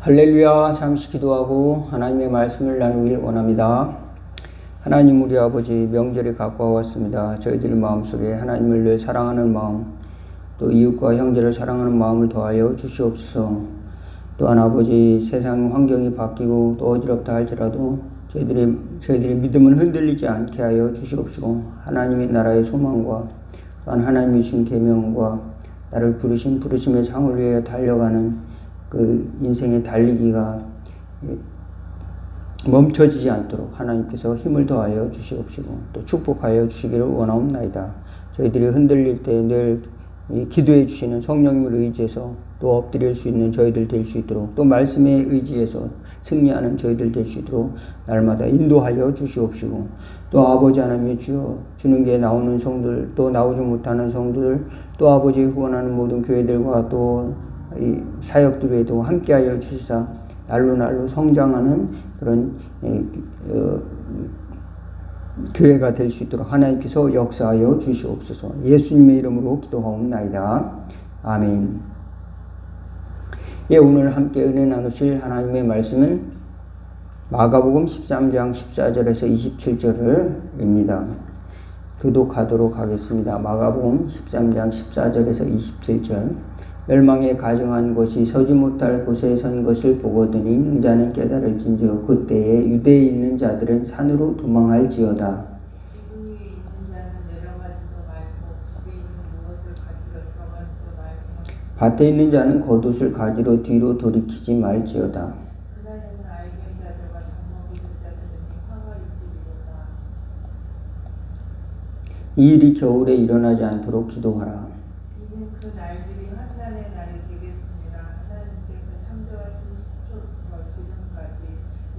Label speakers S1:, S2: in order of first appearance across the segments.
S1: 할렐루야. 잠시 기도하고 하나님의 말씀을 나누길 원합니다. 하나님, 우리 아버지, 명절이 가까웠습니다. 저희들 마음속에 하나님을 늘 사랑하는 마음, 또 이웃과 형제를 사랑하는 마음을 더하여 주시옵소서. 또한 아버지, 세상 환경이 바뀌고 또 어지럽다 할지라도 저희들의 믿음은 흔들리지 않게 하여 주시옵시고, 하나님의 나라의 소망과 또한 하나님이 주신 계명과 나를 부르신 부르심의 상을 위해 달려가는 그 인생의 달리기가 멈춰지지 않도록 하나님께서 힘을 더하여 주시옵시고 또 축복하여 주시기를 원하옵나이다. 저희들이 흔들릴 때 늘 기도해 주시는 성령님을 의지해서 또 엎드릴 수 있는 저희들 될 수 있도록, 또 말씀에 의지해서 승리하는 저희들 될 수 있도록 날마다 인도하여 주시옵시고, 또 아버지 하나님의 주는 게 나오는 성들, 또 나오지 못하는 성들, 또 아버지 후원하는 모든 교회들과 또 이 사역들에도 함께하여 주시사 날로 성장하는 그런 교회가 될 수 있도록 하나님께서 역사하여 주시옵소서. 예수님의 이름으로 기도하옵나이다. 아멘. 오늘 함께 은혜 나누실 하나님의 말씀은 마가복음 13장 14절에서 27절입니다. 교독하도록 하겠습니다. 마가복음 13장 14절에서 27절. 멸망에 가증한 것이 서지 못할 곳에 선 것을 보거든요. 능자는 깨달을진저 그때에 유대에 있는 자들은 산으로 도망할지어다.
S2: 지붕 위에 있는 자는 내려가지도 말고 집에 있는 무엇을 가지러 들어가지도 말고
S1: 밭에 있는 자는 겉옷을 가지러 뒤로 돌이키지 말지어다.
S2: 그날에는 알견 자들과 젖먹이는 자들에게 화가 있으리로다.
S1: 이 일이 겨울에 일어나지 않도록 기도하라.
S2: 이는 그 날들이 환난의 날이 되겠습니다. 하나님께서 창조하신 시초부터 지금까지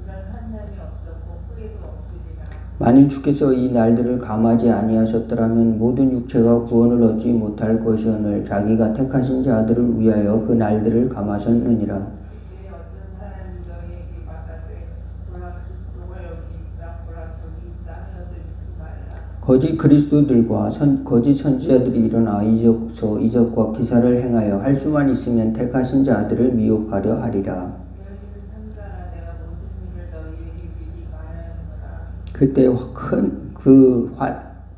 S2: 이런 환난이 없었고 후에도 없으리라.
S1: 만일 주께서 이 날들을 감하지 아니하셨더라면 모든 육체가 구원을 얻지 못할 것이오늘 자기가 택하신 자들을 위하여 그 날들을 감하셨느니라.
S2: 그때 어떤 사람이 너희에게 말하되 보라 그리스도가 여기 있다, 보라 저기 있다 하여도 믿지 말라.
S1: 거짓 그리스도들과 거짓 선지자들이 일어나 이적과 기사를 행하여 할 수만 있으면 택하신 자들을 미혹하려 하리라.
S2: 너희를 삼가라. 내가 모든 일을 너희에게 미리 말하노라.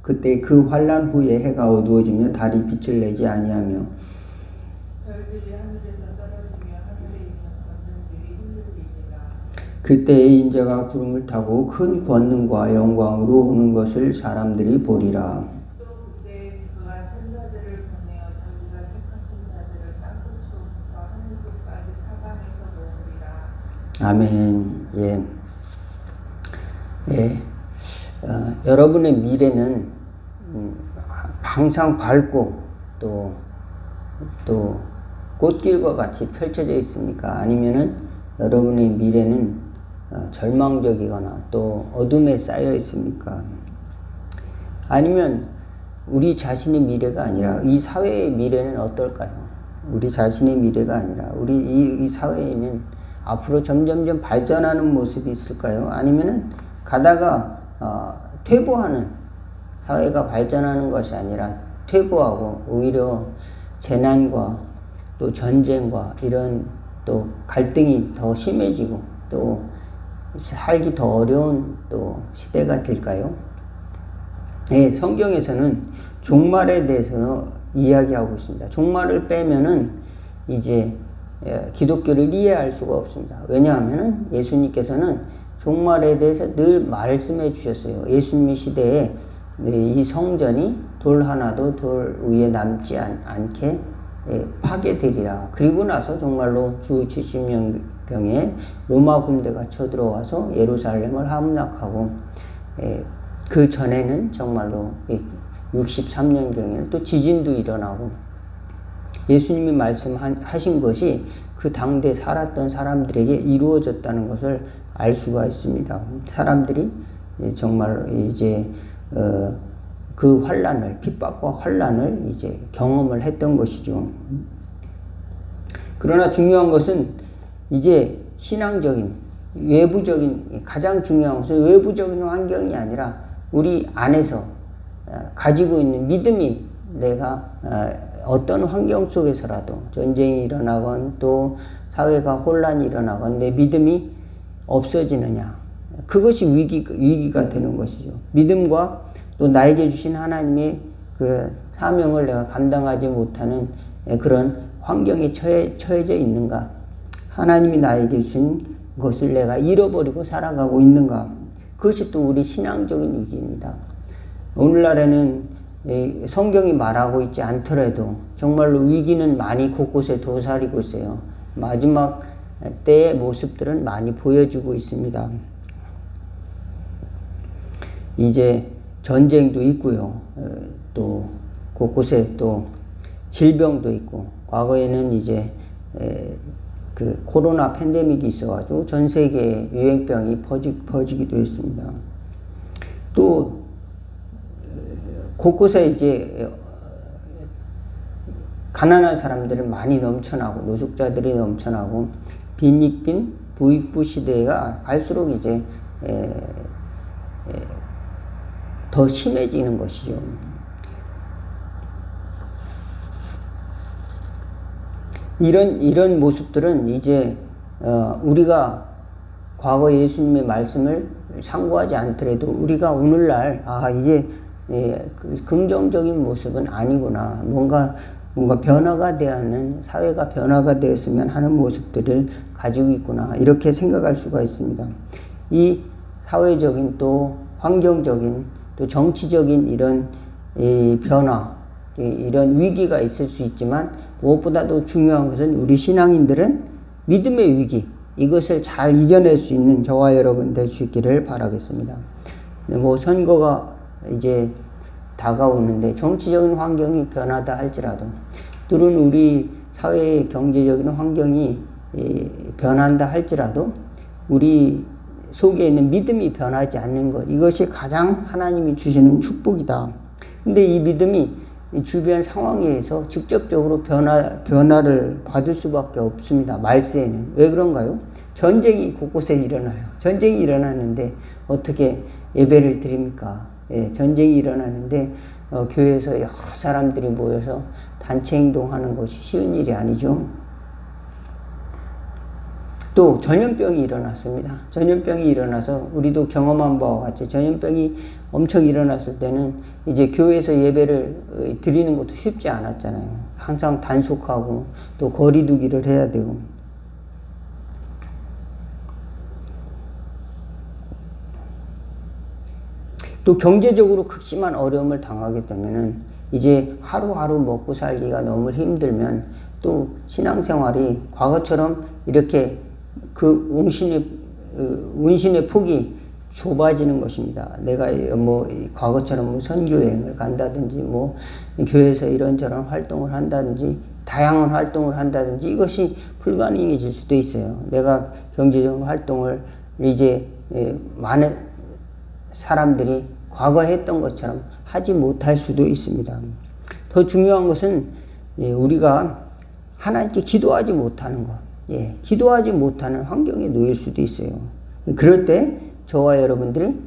S1: 그때 그 환난 후에 해가 어두워지며 달이 빛을 내지 아니하며
S2: 별들이 하늘에서 떨어지며 하늘에 있는 권능들이 흔들리리라.
S1: 그때에 인자가 구름을 타고 큰 권능과 영광으로 오는 것을 사람들이 보리라.
S2: 또 그때 그가 천사들을 보내어 자기가 택하신 자들을 땅끝으로부터 하늘 끝까지 사방에서 모으리라.
S1: 아멘. 여러분의 미래는 항상 밝고 또 꽃길과 같이 펼쳐져 있습니까? 아니면은 여러분의 미래는 절망적이거나 또 어둠에 쌓여 있습니까? 아니면 우리 자신의 미래가 아니라 이 사회의 미래는 어떨까요? 우리 자신의 미래가 아니라 우리 이 사회에는 앞으로 점점점 발전하는 모습이 있을까요? 아니면은 가다가 퇴보하는, 사회가 발전하는 것이 아니라 퇴보하고 오히려 재난과 또 전쟁과 이런 또 갈등이 더 심해지고 또 살기 더 어려운 또 시대가 될까요? 성경에서는 종말에 대해서 이야기하고 있습니다. 종말을 빼면은 이제 기독교를 이해할 수가 없습니다. 왜냐하면은 예수님께서는 종말에 대해서 늘 말씀해 주셨어요. 예수님의 시대에 이 성전이 돌 하나도 돌 위에 남지 않게 파괴되리라. 그리고 나서 정말로 주 70년경에 로마 군대가 쳐들어와서 예루살렘을 함락하고 그 전에는 정말로 63년경에는 또 지진도 일어나고 예수님이 말씀하신 것이 그 당대 살았던 사람들에게 이루어졌다는 것을 알 수가 있습니다. 사람들이 정말 이제 그 환난을, 핍박과 환난을 이제 경험을 했던 것이죠. 그러나 중요한 것은 이제 신앙적인, 외부적인, 가장 중요한 것은 외부적인 환경이 아니라 우리 안에서 가지고 있는 믿음이 내가 어떤 환경 속에서라도 전쟁이 일어나건 또 사회가 혼란이 일어나고 내 믿음이 없어지느냐. 그것이 위기가 되는 것이죠. 믿음과 또 나에게 주신 하나님의 그 사명을 내가 감당하지 못하는 그런 환경에 처해져 있는가. 하나님이 나에게 주신 것을 내가 잃어버리고 살아가고 있는가. 그것이 또 우리 신앙적인 위기입니다. 오늘날에는 성경이 말하고 있지 않더라도 정말로 위기는 많이 곳곳에 도사리고 있어요. 마지막 때의 모습들은 많이 보여주고 있습니다. 이제 전쟁도 있고요. 또 곳곳에 또 질병도 있고, 과거에는 이제 그 코로나 팬데믹이 있어가지고 전 세계에 유행병이 퍼지기도 했습니다. 또 곳곳에 이제 가난한 사람들은 많이 넘쳐나고 노숙자들이 넘쳐나고 빈익빈 부익부 시대가 갈수록 이제 더 심해지는 것이죠. 이런 모습들은 이제 우리가 과거 예수님의 말씀을 상고하지 않더라도 우리가 오늘날 이게 긍정적인 모습은 아니구나. 뭔가 변화가 되어야 하는, 사회가 변화가 되었으면 하는 모습들을 가지고 있구나. 이렇게 생각할 수가 있습니다. 이 사회적인 또 환경적인 또 정치적인 이런 변화, 이런 위기가 있을 수 있지만 무엇보다도 중요한 것은 우리 신앙인들은 믿음의 위기, 이것을 잘 이겨낼 수 있는 저와 여러분 될 수 있기를 바라겠습니다. 뭐 선거가 이제 다가오는데 정치적인 환경이 변하다 할지라도, 또는 우리 사회의 경제적인 환경이 변한다 할지라도 우리 속에 있는 믿음이 변하지 않는 것, 이것이 가장 하나님이 주시는 축복이다. 근데 이 믿음이 주변 상황에 의해서 직접적으로 변화를 받을 수밖에 없습니다. 말세에는. 왜 그런가요? 전쟁이 곳곳에 일어나요. 전쟁이 일어나는데 어떻게 예배를 드립니까? 전쟁이 일어나는데 교회에서 여러 사람들이 모여서 단체 행동하는 것이 쉬운 일이 아니죠. 또 전염병이 일어났습니다. 전염병이 일어나서 우리도 경험한 바와 같이 전염병이 엄청 일어났을 때는 이제 교회에서 예배를 드리는 것도 쉽지 않았잖아요. 항상 단속하고 또 거리 두기를 해야 되고. 또 경제적으로 극심한 어려움을 당하게 되면은 이제 하루하루 먹고 살기가 너무 힘들면 또 신앙생활이 과거처럼 이렇게 그 운신의 폭이 좁아지는 것입니다. 내가 뭐 과거처럼 뭐 선교여행을 간다든지 뭐 교회에서 이런저런 활동을 한다든지 다양한 활동을 한다든지 이것이 불가능해질 수도 있어요. 내가 경제적 활동을 이제 많은 사람들이 과거에 했던 것처럼 하지 못할 수도 있습니다. 더 중요한 것은 우리가 하나님께 기도하지 못하는 것, 기도하지 못하는 환경에 놓일 수도 있어요. 그럴 때 저와 여러분들이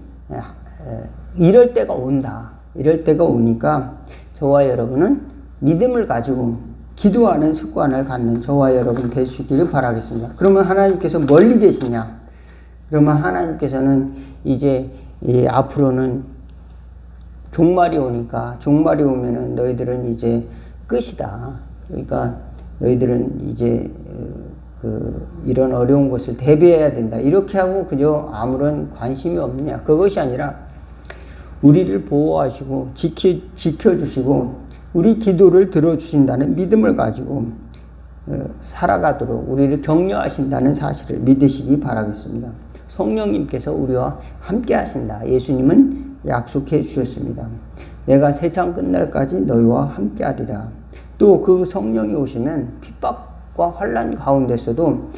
S1: 이럴 때가 온다. 이럴 때가 오니까 저와 여러분은 믿음을 가지고 기도하는 습관을 갖는 저와 여러분 될 수 있기를 바라겠습니다. 그러면 하나님께서 멀리 계시냐? 그러면 하나님께서는 이제 앞으로는 종말이 오니까, 종말이 오면은 너희들은 이제 끝이다. 그러니까 너희들은 이제 이런 어려운 것을 대비해야 된다. 이렇게 하고 그저 아무런 관심이 없느냐. 그것이 아니라 우리를 보호하시고 지켜주시고 우리 기도를 들어주신다는 믿음을 가지고 살아가도록 우리를 격려하신다는 사실을 믿으시기 바라겠습니다. 성령님께서 우리와 함께 하신다. 예수님은 약속해 주셨습니다. 내가 세상 끝날까지 너희와 함께 하리라. 또 그 성령이 오시면 핍박과 환난 가운데서도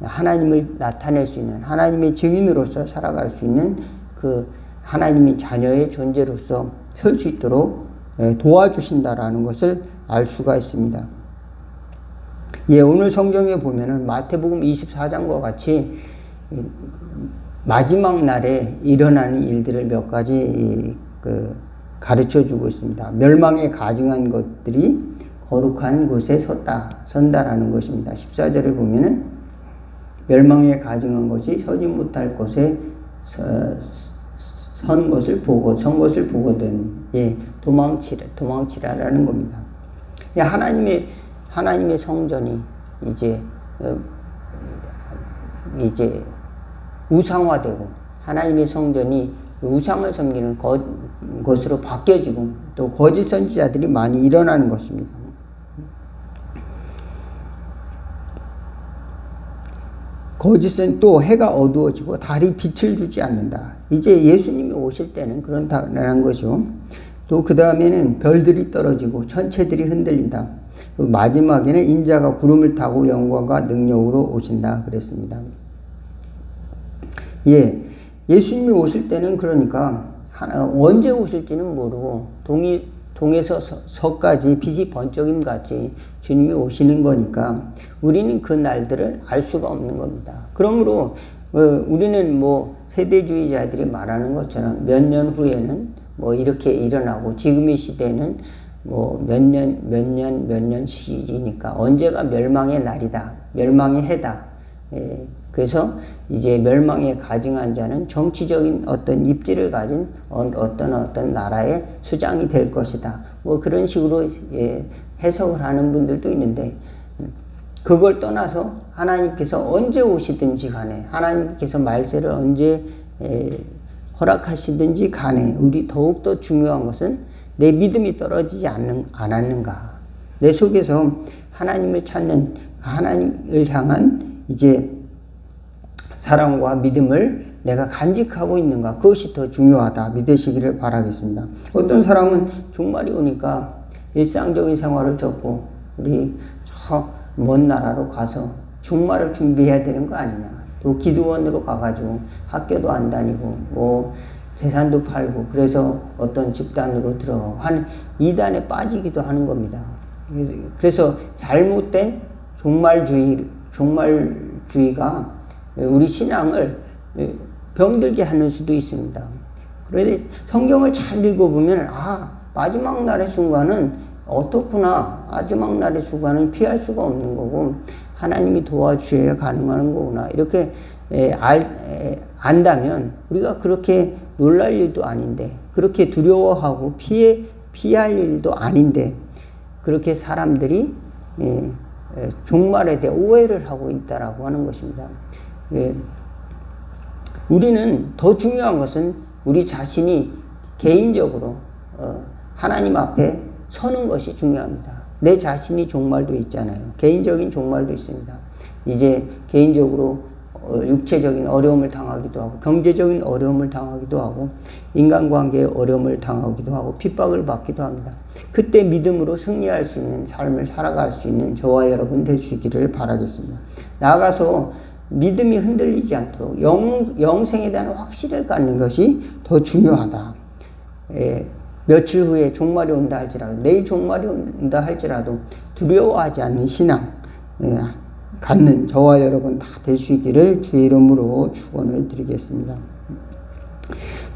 S1: 하나님을 나타낼 수 있는, 하나님의 증인으로서 살아갈 수 있는 그 하나님의 자녀의 존재로서 설 수 있도록 도와주신다라는 것을 알 수가 있습니다. 오늘 성경에 보면은 마태복음 24장과 같이 마지막 날에 일어나는 일들을 몇 가지 가르쳐 주고 있습니다. 멸망에 가증한 것들이 거룩한 곳에 선다라는 것입니다. 14절에 보면은 멸망에 가증한 것이 서지 못할 곳에 선 것을 보거든 도망치라라는 겁니다. 하나님의 성전이 이제 우상화되고 하나님의 성전이 우상을 섬기는 것으로 바뀌어지고 또 거짓 선지자들이 많이 일어나는 것입니다. 거짓은 또 해가 어두워지고 달이 빛을 주지 않는다. 이제 예수님이 오실 때는 그런다는 거죠. 또 그 다음에는 별들이 떨어지고 천체들이 흔들린다. 마지막에는 인자가 구름을 타고 영광과 능력으로 오신다 그랬습니다. 예수님이 오실 때는 그러니까 언제 오실지는 모르고 동에서 서까지 빛이 번쩍임 같이 주님이 오시는 거니까 우리는 그 날들을 알 수가 없는 겁니다. 그러므로 우리는 세대주의자들이 말하는 것처럼 몇 년 후에는 이렇게 일어나고 지금의 시대는 몇 년씩이니까 언제가 멸망의 날이다, 멸망의 해다. 그래서 이제 멸망에 가증한 자는 정치적인 어떤 입지를 가진 어떤 나라의 수장이 될 것이다. 그런 식으로 해석을 하는 분들도 있는데, 그걸 떠나서 하나님께서 언제 오시든지 간에, 하나님께서 말세를 언제 허락하시든지 간에 우리 더욱더 중요한 것은 내 믿음이 떨어지지 않았는가. 내 속에서 하나님을 찾는, 하나님을 향한 이제 사랑과 믿음을 내가 간직하고 있는가. 그것이 더 중요하다 믿으시기를 바라겠습니다. 어떤 사람은 종말이 오니까 일상적인 생활을 접고 우리 저 먼 나라로 가서 종말을 준비해야 되는 거 아니냐. 또 기도원으로 가가지고 학교도 안 다니고 재산도 팔고 그래서 어떤 집단으로 들어가고 하는 이단에 빠지기도 하는 겁니다. 그래서 잘못된 종말주의가 우리 신앙을 병들게 하는 수도 있습니다. 그런데 성경을 잘 읽어보면 마지막 날의 순간은 어떻구나. 마지막 날의 순간은 피할 수가 없는 거고 하나님이 도와주셔야 가능한 거구나. 이렇게 안다면 우리가 그렇게 놀랄 일도 아닌데, 그렇게 두려워하고 피할 일도 아닌데, 그렇게 사람들이 종말에 대해 오해를 하고 있다라고 하는 것입니다. 우리는 더 중요한 것은 우리 자신이 개인적으로 하나님 앞에 서는 것이 중요합니다. 내 자신이 종말도 있잖아요. 개인적인 종말도 있습니다. 이제 개인적으로 육체적인 어려움을 당하기도 하고, 경제적인 어려움을 당하기도 하고, 인간관계의 어려움을 당하기도 하고, 핍박을 받기도 합니다. 그때 믿음으로 승리할 수 있는 삶을 살아갈 수 있는 저와 여러분 되시기를 바라겠습니다. 나아가서 믿음이 흔들리지 않도록 영생에 대한 확신을 갖는 것이 더 중요하다. 며칠 후에 종말이 온다 할지라도, 내일 종말이 온다 할지라도 두려워하지 않는 신앙 갖는 저와 여러분 다 되시기를 주의 이름으로 축원을 드리겠습니다.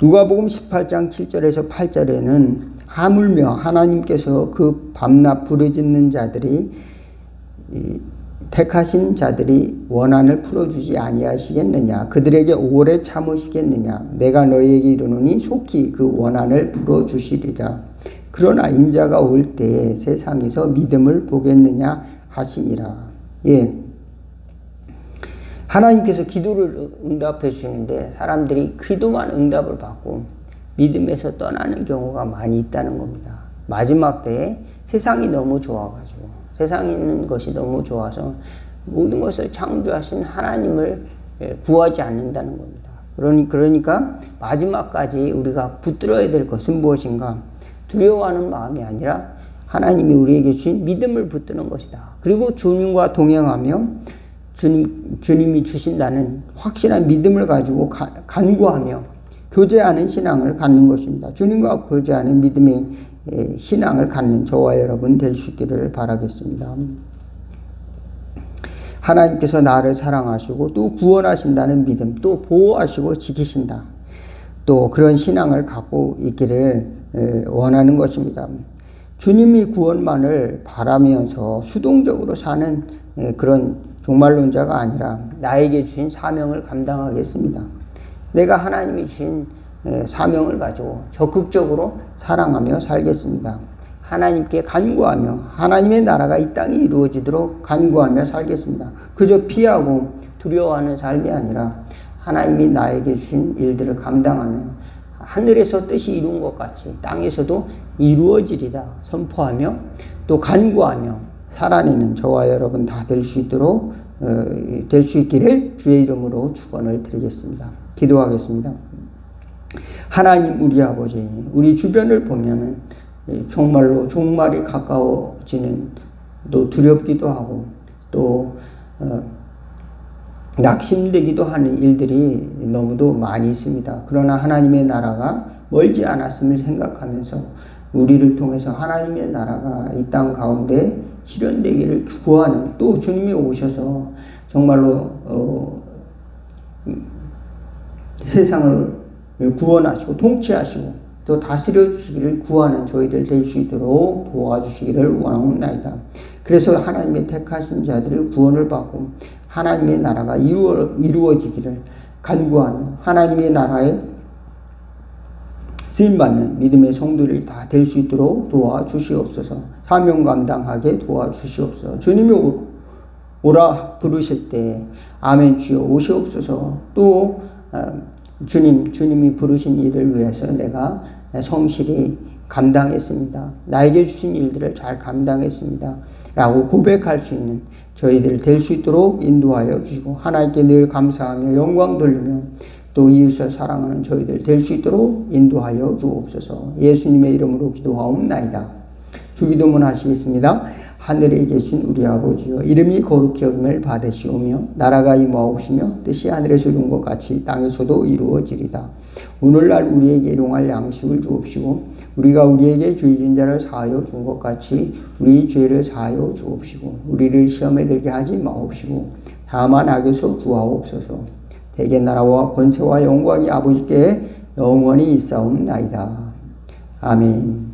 S1: 누가복음 18장 7절에서 8절에는 하물며 하나님께서 그 밤낮 부르짖는 자들이 택하신 자들이 원한을 풀어주지 아니하시겠느냐. 그들에게 오래 참으시겠느냐. 내가 너희에게 이르노니 속히 그 원한을 풀어주시리라. 그러나 인자가 올 때에 세상에서 믿음을 보겠느냐 하시니라. 하나님께서 기도를 응답해 주시는데 사람들이 기도만 응답을 받고 믿음에서 떠나는 경우가 많이 있다는 겁니다. 마지막 때에 세상이 너무 좋아가지고, 세상에 있는 것이 너무 좋아서 모든 것을 창조하신 하나님을 구하지 않는다는 겁니다. 그러니까 마지막까지 우리가 붙들어야 될 것은 무엇인가? 두려워하는 마음이 아니라 하나님이 우리에게 주신 믿음을 붙드는 것이다. 그리고 주님과 동행하며 주님이 주신다는 확실한 믿음을 가지고 간구하며 교제하는 신앙을 갖는 것입니다. 주님과 교제하는 믿음의 신앙을 갖는 저와 여러분 될 수 있기를 바라겠습니다. 하나님께서 나를 사랑하시고 또 구원하신다는 믿음, 또 보호하시고 지키신다. 또 그런 신앙을 갖고 있기를 원하는 것입니다. 주님이 구원만을 바라면서 수동적으로 사는 그런 종말론자가 아니라 나에게 주신 사명을 감당하겠습니다. 내가 하나님이 주신 사명을 가지고 적극적으로 사랑하며 살겠습니다. 하나님께 간구하며 하나님의 나라가 이 땅에 이루어지도록 간구하며 살겠습니다. 그저 피하고 두려워하는 삶이 아니라 하나님이 나에게 주신 일들을 감당하며 하늘에서 뜻이 이룬 것 같이 땅에서도 이루어지리라 선포하며 또 간구하며 살아내는 저와 여러분 다 될 수 있도록 될 수 있기를 주의 이름으로 축원을 드리겠습니다. 기도하겠습니다. 하나님 우리 아버지, 우리 주변을 보면은 정말로 종말이 가까워지는 또 두렵기도 하고 또 낙심되기도 하는 일들이 너무도 많이 있습니다. 그러나 하나님의 나라가 멀지 않았음을 생각하면서 우리를 통해서 하나님의 나라가 이 땅 가운데 실현되기를 구하는 또 주님이 오셔서 정말로 세상을 구원하시고 통치하시고 또 다스려 주시기를 구하는 저희들 될 수 있도록 도와주시기를 원하옵나이다. 그래서 하나님의 택하신 자들이 구원을 받고 하나님의 나라가 이루어지기를 간구하는 하나님의 나라에 쓰임받는 믿음의 성도들이 다 될 수 있도록 도와주시옵소서. 사명 감당하게 도와주시옵소서. 주님이 오라 부르실 때 아멘 주여 오시옵소서. 또 주님이 부르신 일을 위해서 내가 성실히 감당했습니다. 나에게 주신 일들을 잘 감당했습니다. 라고 고백할 수 있는 저희들 될 수 있도록 인도하여 주시고 하나님께 늘 감사하며 영광 돌리며 또 이웃을 사랑하는 저희들 될 수 있도록 인도하여 주옵소서. 예수님의 이름으로 기도하옵나이다. 주기도문 하시겠습니다. 하늘에 계신 우리 아버지여 이름이 거룩히 여김을 받으시오며 나라가 임하옵시며 뜻이 하늘에서 이룬 것 같이 땅에서도 이루어지리다. 오늘날 우리에게 일용할 양식을 주옵시고 우리가 우리에게 죄 지은 자를 사하여 준 것 같이 우리 죄를 사하여 주옵시고 우리를 시험에 들게 하지 마옵시고 다만 악에서 구하옵소서. 대개 나라와 권세와 영광이 아버지께 영원히 있사옵나이다. 아멘.